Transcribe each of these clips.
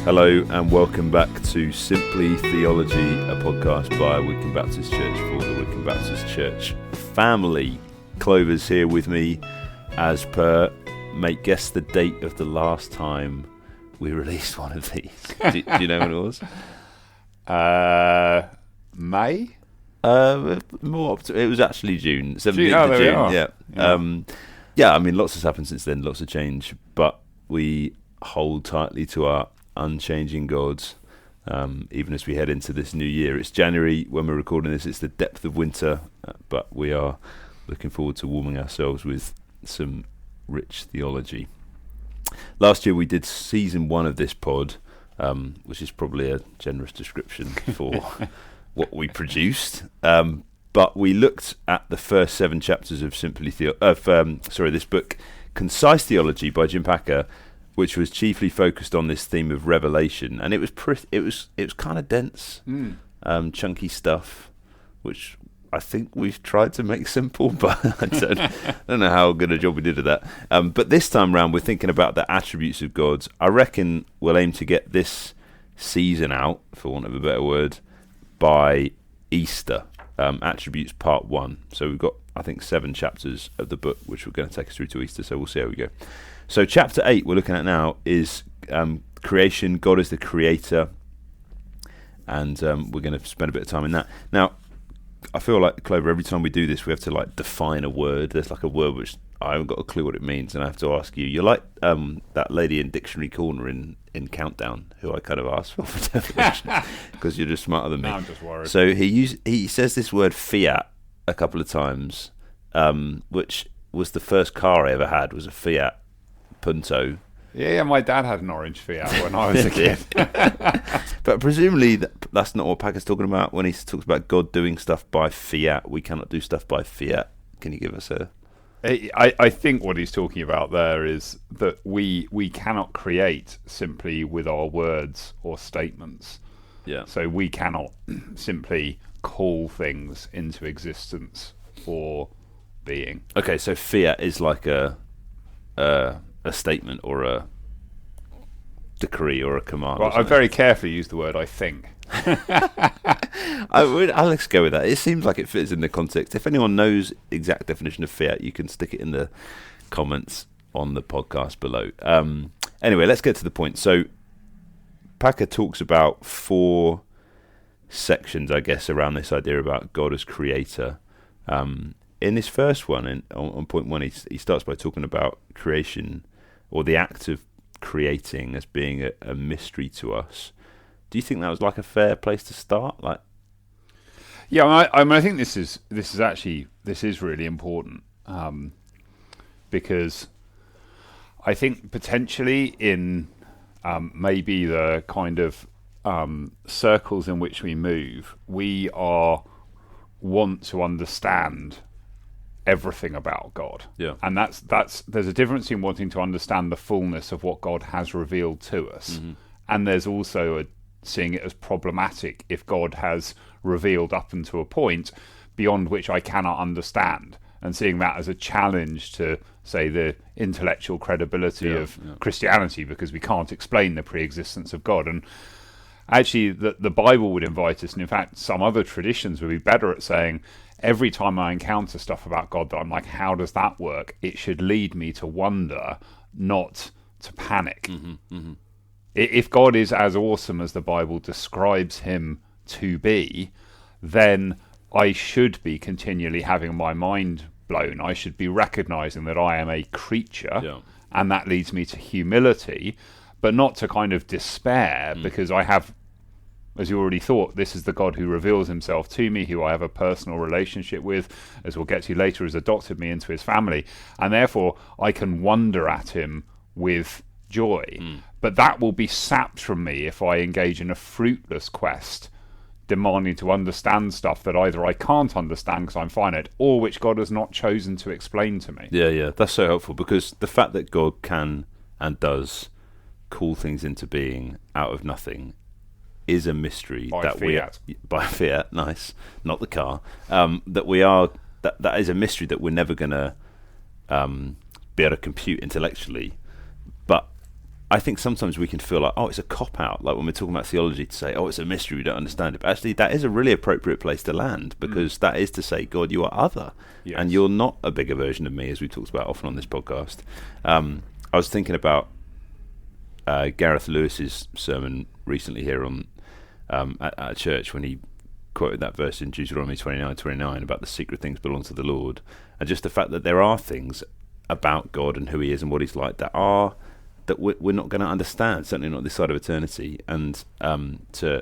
Hello and welcome back to Simply Theology, a podcast by Widcombe Baptist Church for the Widcombe Baptist Church family. Clover's here with me as per. Mate, guess the date of the last time we released one of these. Do you know when it was? May? It was actually June. 17th of June. Yeah. I mean, lots has happened since then, lots of change, but we hold tightly to our unchanging God, even as we head into this new year. It's January when we're recording this. It's the depth of winter, but we are looking forward to warming ourselves with some rich theology. Last year we did season 1 of this pod, which is probably a generous description for what we produced. But we looked at the first 7 chapters of this book, Concise Theology by Jim Packer, which was chiefly focused on this theme of revelation, and it was kind of dense, chunky stuff, which I think we've tried to make simple, but I don't know how good a job we did of that. But this time round, we're thinking about the attributes of God. I reckon we'll aim to get this season out, for want of a better word, by Easter. Attributes Part 1. So we've got, I think, 7 chapters of the book, which we're going to take us through to Easter, so we'll see how we go. So chapter 8 we're looking at now is creation. God is the creator, and we're going to spend a bit of time in that. Now, I feel like, Clover, every time we do this, we have to define a word. There's a word which I haven't got a clue what it means, and I have to ask you. You're like that lady in Dictionary Corner in Countdown, who I kind of asked for definitions, because you're just smarter than me. No, I'm just worried. So he says this word fiat a couple of times, which was the first car I ever had, was a Fiat Punto. Yeah, my dad had an orange Fiat when I was a kid. But presumably that's not what Packer's talking about when he talks about God doing stuff by fiat. We cannot do stuff by fiat. Can you give us a... I think what he's talking about there is that we cannot create simply with our words or statements. Yeah. So we cannot simply call things into existence or being. Okay, so fiat is like a statement or a decree or a command. Well, I very carefully use the word I think. Let's go with that. It seems like it fits in the context. If anyone knows exact definition of fiat, you can stick it in the comments on the podcast below. Anyway, let's get to the point. So Packer talks about 4 sections, I guess, around this idea about God as creator. In this first one, on point 1, he starts by talking about creation, or the act of creating, as being a mystery to us. Do you think that was a fair place to start? Yeah, I think this is really important, because I think potentially in maybe the kind of circles in which we move, we want to understand everything about God. Yeah. And there's a difference in wanting to understand the fullness of what God has revealed to us, and there's also seeing it as problematic if God has revealed up until a point beyond which I cannot understand, and seeing that as a challenge to, say, the intellectual credibility of Christianity, because we can't explain the pre-existence of God. And actually the Bible would invite us, and in fact some other traditions would be better at saying, every time I encounter stuff about God that I'm like, how does that work? It should lead me to wonder, not to panic. If God is as awesome as the Bible describes him to be, then I should be continually having my mind blown. I should be recognizing that I am a creature, and that leads me to humility, but not to kind of despair, because I have, as you already thought, this is the God who reveals himself to me, who I have a personal relationship with, as we'll get to later, has adopted me into his family, and therefore I can wonder at him with joy. But that will be sapped from me if I engage in a fruitless quest, demanding to understand stuff that either I can't understand because I'm finite, or which God has not chosen to explain to me. Yeah, that's so helpful, because the fact that God can and does call things into being out of nothing is a mystery. By fiat, nice, not the car. That is a mystery that we're never going to be able to compute intellectually. But I think sometimes we can feel like, it's a cop-out, like when we're talking about theology, to say, it's a mystery, we don't understand it. But actually, that is a really appropriate place to land, because that is to say, God, you are other, and you're not a bigger version of me, as we've talked about often on this podcast. I was thinking about Gareth Lewis's sermon recently here on at church, when he quoted that verse in Deuteronomy 29:29 about the secret things belong to the Lord, and just the fact that there are things about God and who he is and what he's like that we're not going to understand, certainly not this side of eternity, and to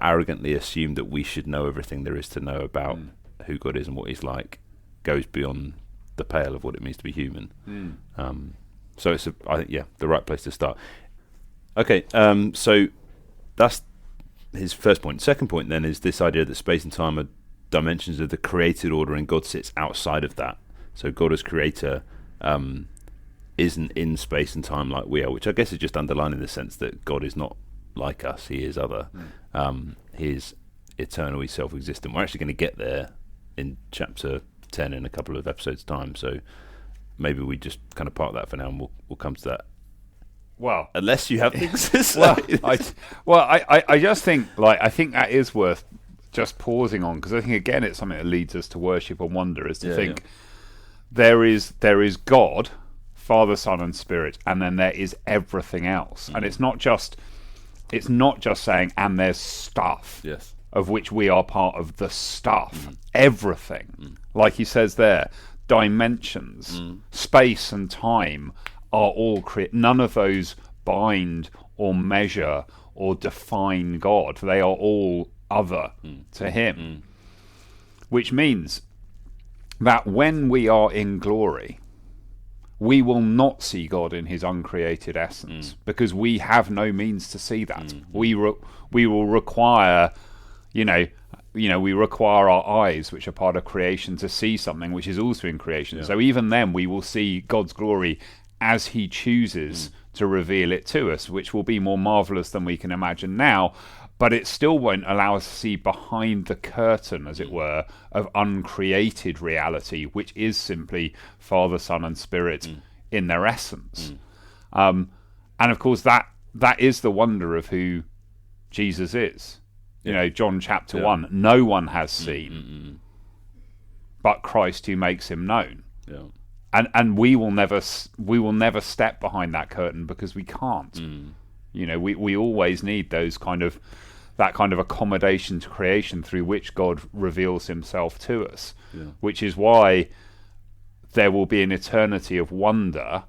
arrogantly assume that we should know everything there is to know about who God is and what he's like goes beyond the pale of what it means to be human. So it's I think the right place to start. Okay, so that's his first point. Second point then is this idea that space and time are dimensions of the created order, and God sits outside of that. So God as creator isn't in space and time like we are, which I guess is just underlining the sense that God is not like us, he is other. He is eternal, he's self-existent. We're actually going to get there in chapter 10 in a couple of episodes' time, so maybe we just kind of park that for now, and we'll come to that. Well, unless you have things to say. I just think, I think that is worth just pausing on, because I think, again, it's something that leads us to worship and wonder, is to think there is God, Father, Son, and Spirit, and then there is everything else. And it's not just saying, and there's stuff, of which we are part of the stuff, everything. Like he says there, dimensions, space and time are all none of those bind or measure or define God. They are all other to him. Which means that when we are in glory, we will not see God in his uncreated essence, because we have no means to see that. We will require, we require our eyes, which are part of creation, to see something which is also in creation. So even then, we will see God's glory as he chooses to reveal it to us, which will be more marvelous than we can imagine now. But it still won't allow us to see behind the curtain, as it were, of uncreated reality, which is simply Father, Son, and Spirit in their essence. And of course, that is the wonder of who Jesus is. John chapter 1, no one has seen but Christ who makes him known. And we will never step behind that curtain, because we can't. We always need that kind of accommodation to creation through which God reveals himself to us, which is why there will be an eternity of wonder,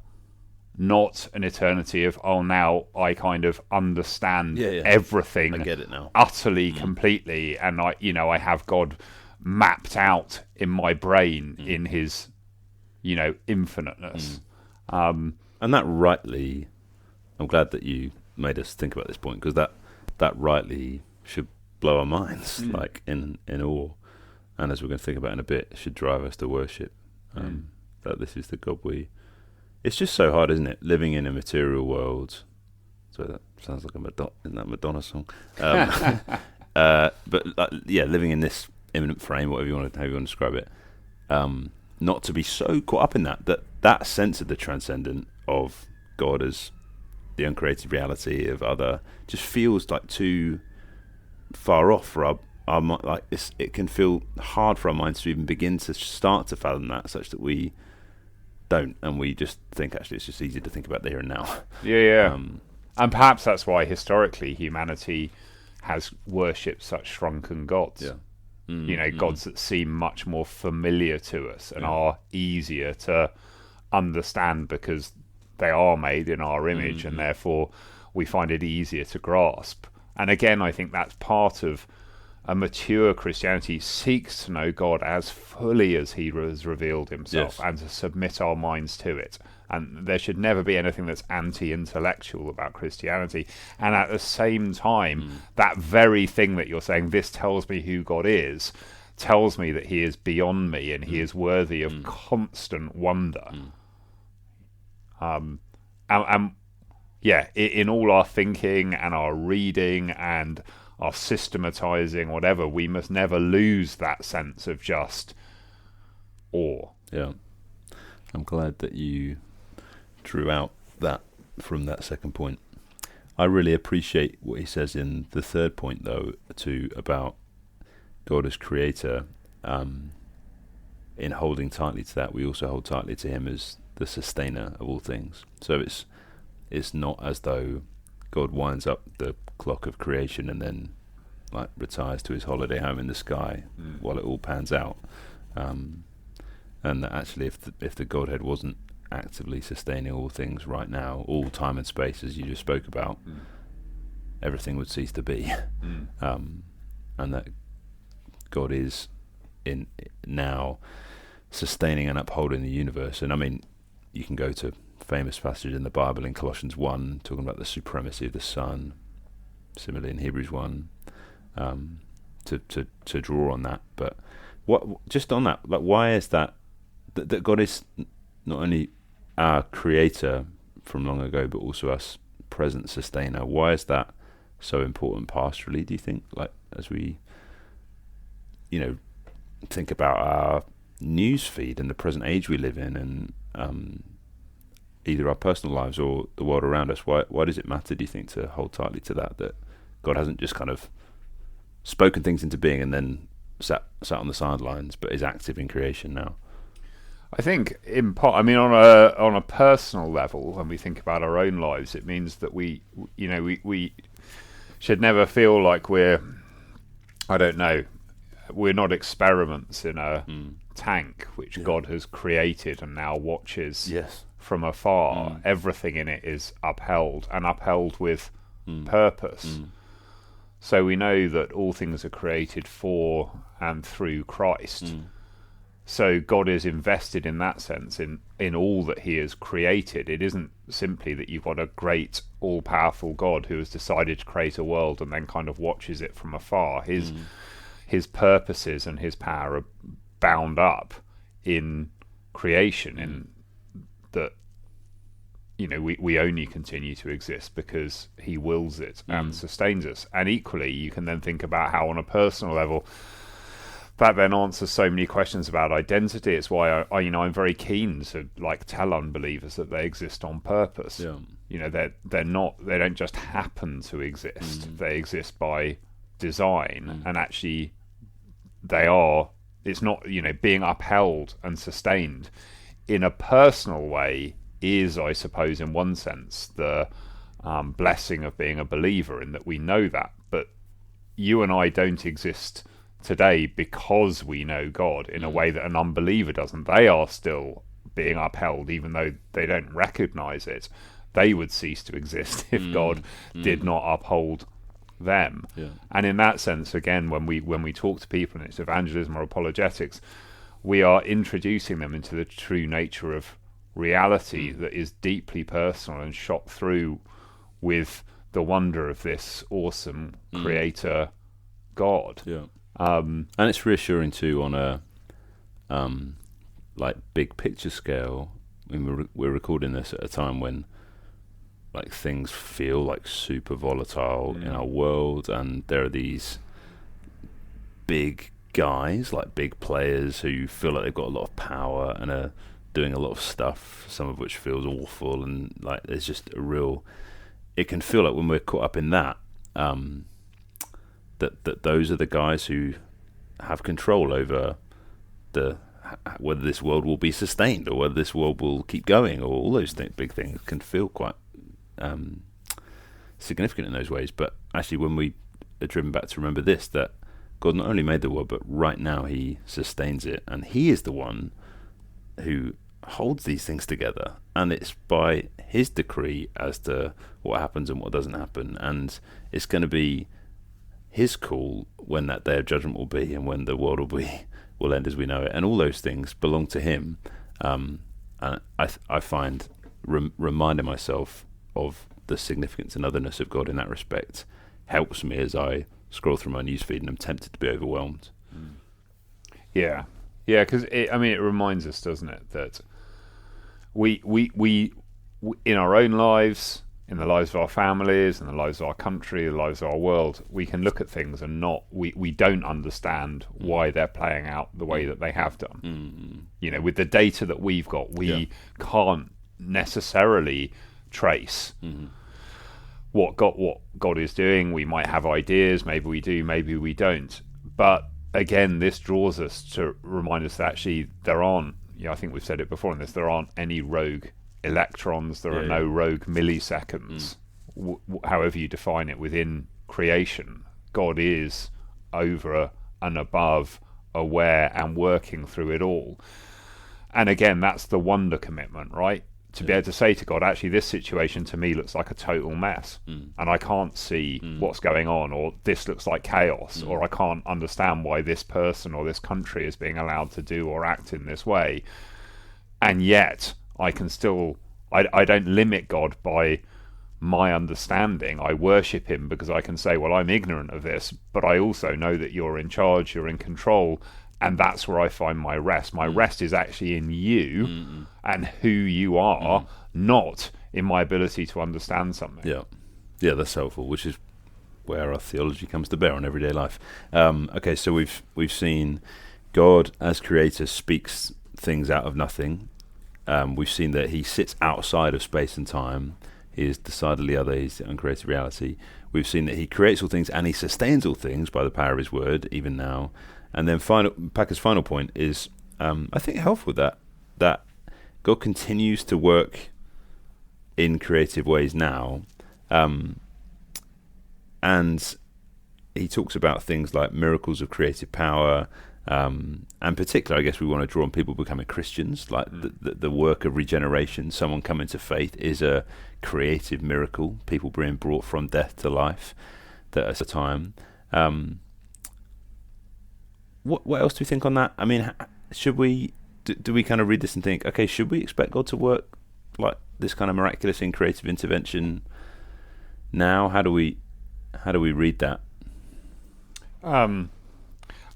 not an eternity of, now I kind of understand everything, I get it now, utterly, completely, and I have God mapped out in my brain in his infiniteness. And that rightly, I'm glad that you made us think about this point, because that rightly should blow our minds, like in awe, and as we're going to think about in a bit, should drive us to worship. That this is the God it's just so hard, isn't it, living in a material world. So that sounds like a Madonna song. But living in this imminent frame, however you want to describe it, not to be so caught up in that sense of the transcendent, of God as the uncreated reality of other, just feels like too far off for our like this. It can feel hard for our minds to even begin to start to fathom that, such that we don't, and we just think actually it's just easy to think about the here and now. And perhaps that's why historically humanity has worshipped such shrunken gods. Gods that seem much more familiar to us and are easier to understand, because they are made in our image, and therefore we find it easier to grasp. And again, I think that's part of a mature Christianity, seeks to know God as fully as he has revealed himself, and to submit our minds to it. And there should never be anything that's anti-intellectual about Christianity. And at the same time, that very thing that you're saying, this tells me who God is, tells me that he is beyond me, and he is worthy of constant wonder. In all our thinking and our reading and our systematizing, whatever, we must never lose that sense of just awe. I'm glad that you drew out that from that second point. I really appreciate what he says in the third point, though, too, about God as creator. In holding tightly to that, we also hold tightly to him as the sustainer of all things. So it's not as though God winds up the clock of creation and then like retires to his holiday home in the sky while it all pans out. And that actually, if the Godhead wasn't actively sustaining all things right now, all time and space, as you just spoke about, everything would cease to be. And that God is in now sustaining and upholding the universe. And I mean, you can go to famous passage in the Bible in Colossians 1 talking about the supremacy of the Son, similarly in Hebrews 1, to draw on that. But what just on that, like, why is that God is not only our creator from long ago but also our present sustainer? Why is that so important pastorally, do you think, like as we think about our news feed and the present age we live in, and either our personal lives or the world around us? Why does it matter, do you think, to hold tightly to that God hasn't just kind of spoken things into being and then sat on the sidelines, but is active in creation now? I think in part, I mean, on a personal level, when we think about our own lives, it means that we should never feel like we're not experiments in a tank which God has created and now watches from afar. Everything in it is upheld with purpose. So we know that all things are created for and through Christ. So God is invested in that sense in all that he has created. It isn't simply that you've got a great all-powerful God who has decided to create a world and then kind of watches it from afar. His purposes and his power are bound up in creation, in that we only continue to exist because he wills it and sustains us. And equally, you can then think about how on a personal level that then answers so many questions about identity. It's why I'm very keen to tell unbelievers that they exist on purpose. They don't just happen to exist. They exist by design, and actually it's not, being upheld and sustained in a personal way is, I suppose, in one sense, the blessing of being a believer, in that we know that. But you and I don't exist today because we know God in a way that an unbeliever doesn't. They are still being upheld, even though they don't recognize it. They would cease to exist if God did not uphold them. And in that sense, again, when we talk to people and it's evangelism or apologetics, we are introducing them into the true nature of reality that is deeply personal and shot through with the wonder of this awesome creator God. And it's reassuring too on a big picture scale. I mean, we're recording this at a time when things feel super volatile in our world, and there are these big guys, big players, who feel like they've got a lot of power and are doing a lot of stuff, some of which feels awful, and there's just it can feel like when we're caught up in that, that those are the guys who have control over whether this world will be sustained or whether this world will keep going, or all those big things can feel quite significant in those ways. But actually, when we are driven back to remember this, that God not only made the world, but right now he sustains it, and he is the one who holds these things together, and it's by his decree as to what happens and what doesn't happen, and it's going to be his call when that day of judgment will be, and when the world will end as we know it, and all those things belong to him. And I find reminding myself of the significance and otherness of God in that respect helps me as I scroll through my newsfeed and I'm tempted to be overwhelmed. Yeah, because it reminds us, doesn't it, that we in our own lives, in the lives of our families, in the lives of our country, the lives of our world, we can look at things and we don't understand why they're playing out the way that they have done. With the data that we've got, we can't necessarily trace what God is doing. We might have ideas, maybe we do, maybe we don't. But again, this draws us to remind us that actually there aren't, I think we've said it before in this, there aren't any rogue electrons, there are no rogue milliseconds, however you define it within creation. God is over and above, aware and working through it all. And again, that's the wonder commitment, right? To be able to say to God, actually, this situation to me looks like a total mess, and I can't see what's going on, or this looks like chaos, or I can't understand why this person or this country is being allowed to do or act in this way. And yet, I can still, I don't limit God by my understanding. I worship him because I can say, well, I'm ignorant of this, but I also know that you're in charge, you're in control. And that's where I find my rest. My rest is actually in you and who you are, not in my ability to understand something. Yeah, that's helpful, which is where our theology comes to bear on everyday life. Okay, so we've seen God as creator speaks things out of nothing. We've seen that he sits outside of space and time. He is decidedly other. He's the uncreated reality. We've seen that he creates all things and he sustains all things by the power of his word, even now. And then Packer's final point is, I think, helpful that God continues to work in creative ways now, and he talks about things like miracles of creative power, and particularly, I guess we want to draw on people becoming Christians, like the work of regeneration. Someone coming to faith is a creative miracle. People being brought from death to life. That at a time. What else do we think on that? I mean, should we do we kind of read this and think, okay, should we expect God to work like this kind of miraculous and creative intervention now? How do we read that? I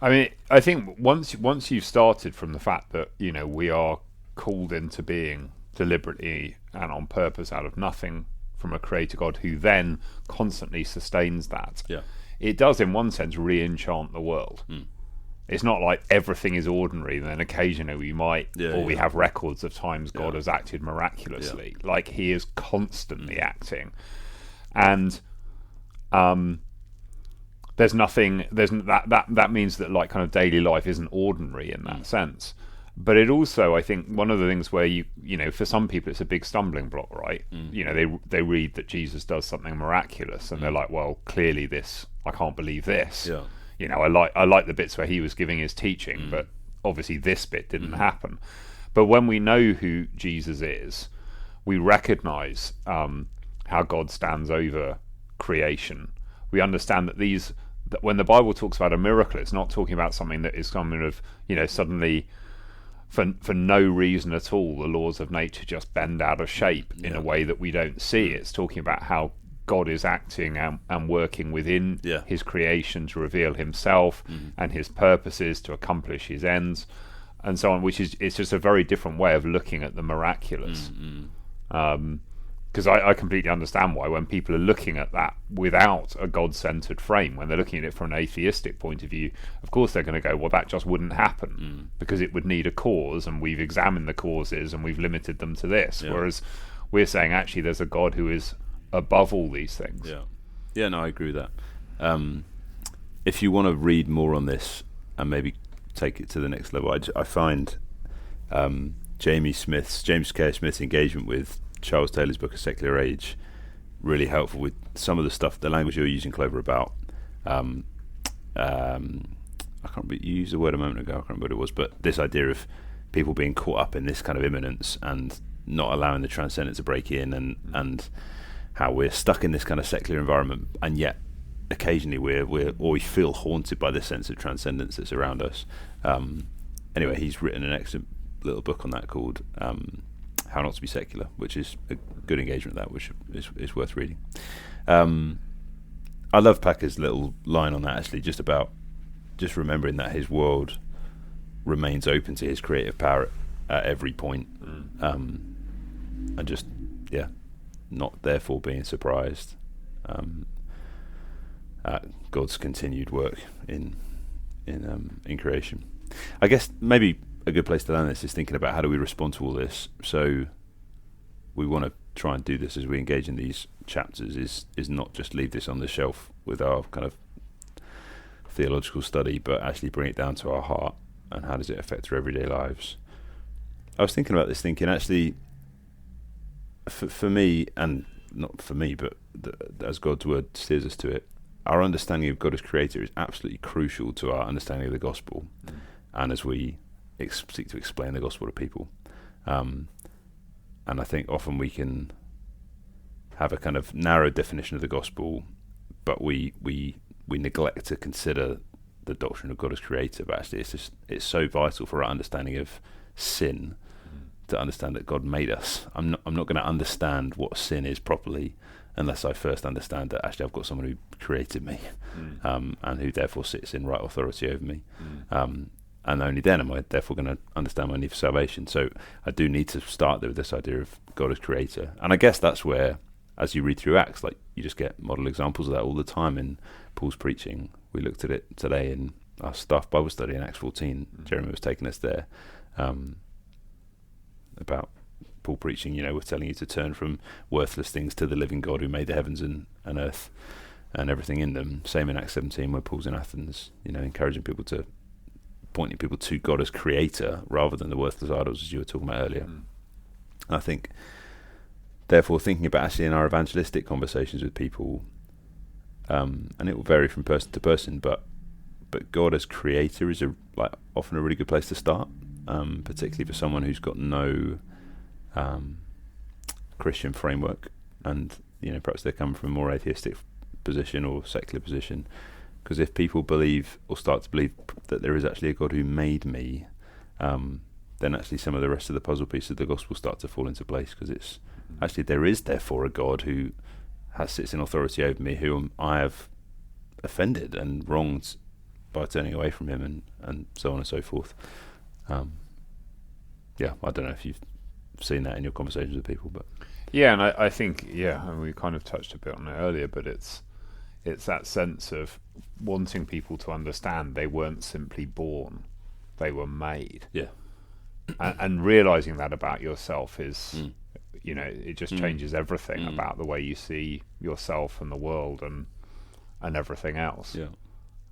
mean, I think once you've started from the fact that we are called into being deliberately and on purpose out of nothing from a creator God who then constantly sustains that, it does in one sense re-enchant the world. It's not like everything is ordinary, and then occasionally we might, we have records of times God has acted miraculously. Like he is constantly acting, and there's nothing. That means that like kind of daily life isn't ordinary in that sense. But it also, I think, one of the things where for some people it's a big stumbling block, right? They read that Jesus does something miraculous, and they're like, well, clearly this, I can't believe this. I like the bits where he was giving his teaching, but obviously this bit didn't happen. But when we know who Jesus is, we recognize how God stands over creation. We understand that when the Bible talks about a miracle, it's not talking about something that is kind of suddenly for no reason at all the laws of nature just bend out of shape in a way that we don't see. It's talking about how God is acting and working within his creation to reveal himself and his purposes to accomplish his ends and so on, it's just a very different way of looking at the miraculous. Because I completely understand why when people are looking at that without a God-centered frame, when they're looking at it from an atheistic point of view, of course they're going to go, well, that just wouldn't happen because it would need a cause, and we've examined the causes and we've limited them to this. Whereas we're saying actually there's a God who is above all these things. No, I agree with that. If you want to read more on this and maybe take it to the next level, I find James K. Smith's engagement with Charles Taylor's book A Secular Age really helpful with some of the stuff, the language you were using, Clover, about I can't remember, you used the word a moment ago, I can't remember what it was, but this idea of people being caught up in this kind of immanence and not allowing the transcendent to break in, and how we're stuck in this kind of secular environment, and yet occasionally we feel haunted by this sense of transcendence that's around us. Anyway, he's written an excellent little book on that called How Not to Be Secular, which is a good engagement with that, which is worth reading. I love Packer's little line on that, actually, just remembering that his world remains open to his creative power at every point, and just not therefore being surprised at God's continued work in creation. I guess maybe a good place to learn this is thinking about how do we respond to all this. So we want to try and do this as we engage in these chapters is not just leave this on the shelf with our kind of theological study, but actually bring it down to our heart and how does it affect our everyday lives. I was thinking about this, thinking actually for me, and not for me, but as God's word steers us to it, our understanding of God as creator is absolutely crucial to our understanding of the gospel, and as we seek to explain the gospel to people. And I think often we can have a kind of narrow definition of the gospel, but we neglect to consider the doctrine of God as creator. But actually it's so vital for our understanding of sin to understand that God made us. I'm not going to understand what sin is properly unless I first understand that actually I've got someone who created me, and who therefore sits in right authority over me. And only then am I therefore going to understand my need for salvation. So I do need to start there with this idea of God as creator. And I guess that's where, as you read through Acts, like you just get model examples of that all the time in Paul's preaching. We looked at it today in our staff Bible study in Acts 14. Jeremy was taking us there, about Paul preaching, we're telling you to turn from worthless things to the living God who made the heavens and earth and everything in them. Same in Acts 17 where Paul's in Athens, pointing people to God as creator rather than the worthless idols, as you were talking about earlier. I think, therefore, thinking about actually in our evangelistic conversations with people, and it will vary from person to person, but God as creator is often a really good place to start, particularly for someone who's got no Christian framework, and perhaps they come from a more atheistic position or secular position. Because if people believe or start to believe that there is actually a God who made me, then actually some of the rest of the puzzle pieces of the gospel start to fall into place, because it's actually there is therefore a God who sits in authority over me, whom I have offended and wronged by turning away from him, and so on and so forth. I don't know if you've seen that in your conversations with people, but and I think and we kind of touched a bit on it earlier, but it's that sense of wanting people to understand they weren't simply born, they were made. And realizing that about yourself is it just changes everything about the way you see yourself and the world and everything else.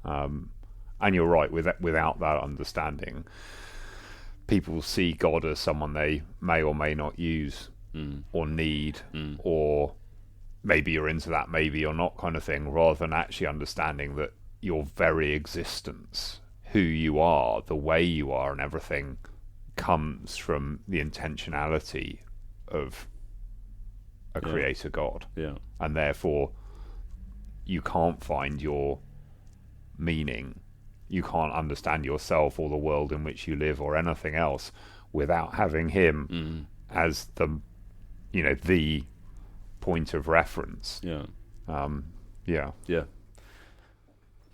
And you're right, without that understanding, people see God as someone they may or may not use or need, or maybe you're into that, maybe you're not, kind of thing, rather than actually understanding that your very existence, who you are, the way you are and everything, comes from the intentionality of a creator God. And therefore you can't find your meaning, you can't understand yourself or the world in which you live or anything else without having him as the point of reference.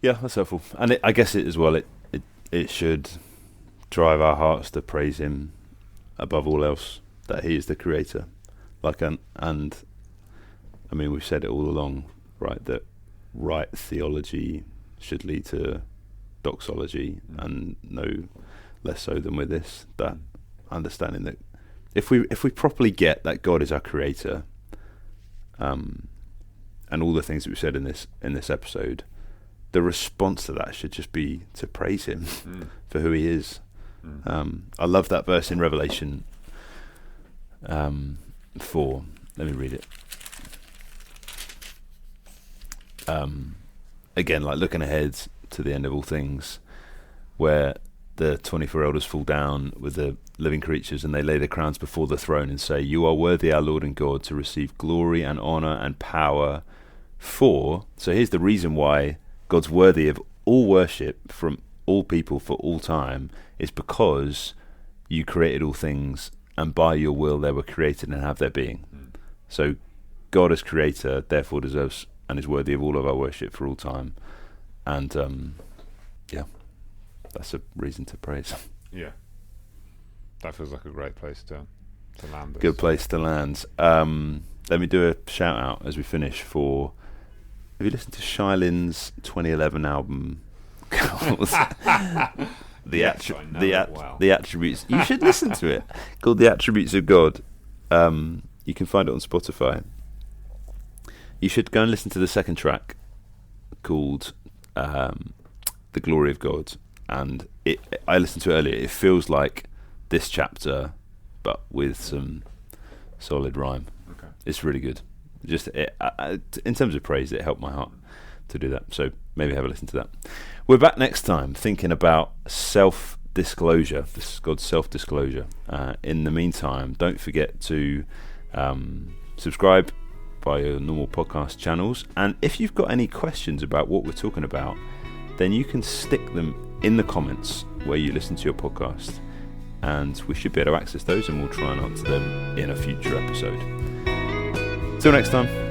That's helpful. And I guess it as well, it should drive our hearts to praise him above all else, that he is the creator. And I mean, we've said it all along, right, that right theology should lead to doxology, and no less so than with this, that understanding that if we properly get that God is our creator, and all the things that we've said in this episode, the response to that should just be to praise him for who he is. I love that verse in Revelation 4. Let me read it. Again, like looking ahead to the end of all things, where the 24 elders fall down with the living creatures and they lay their crowns before the throne and say, "You are worthy, our Lord and God, to receive glory and honor and power for..." So here's the reason why God's worthy of all worship from all people for all time, is because you created all things, and by your will they were created and have their being. So God as creator therefore deserves and is worthy of all of our worship for all time. And that's a reason to praise. That feels like a great place to land this. Good place to land. Let me do a shout out as we finish for, have you listened to Shailin's 2011 album called The Attributes? You should listen to it, called The Attributes of God. You can find it on Spotify. You should go and listen to the second track called The Glory of God. And I listened to it earlier. It feels like this chapter, but with some solid rhyme. Okay. It's really good. Just in terms of praise, it helped my heart to do that. So maybe have a listen to that. We're back next time thinking about self-disclosure. This is God's self-disclosure. In the meantime, don't forget to subscribe by your normal podcast channels. And if you've got any questions about what we're talking about, then you can stick them in the comments where you listen to your podcast. And we should be able to access those, and we'll try and answer them in a future episode. Till next time.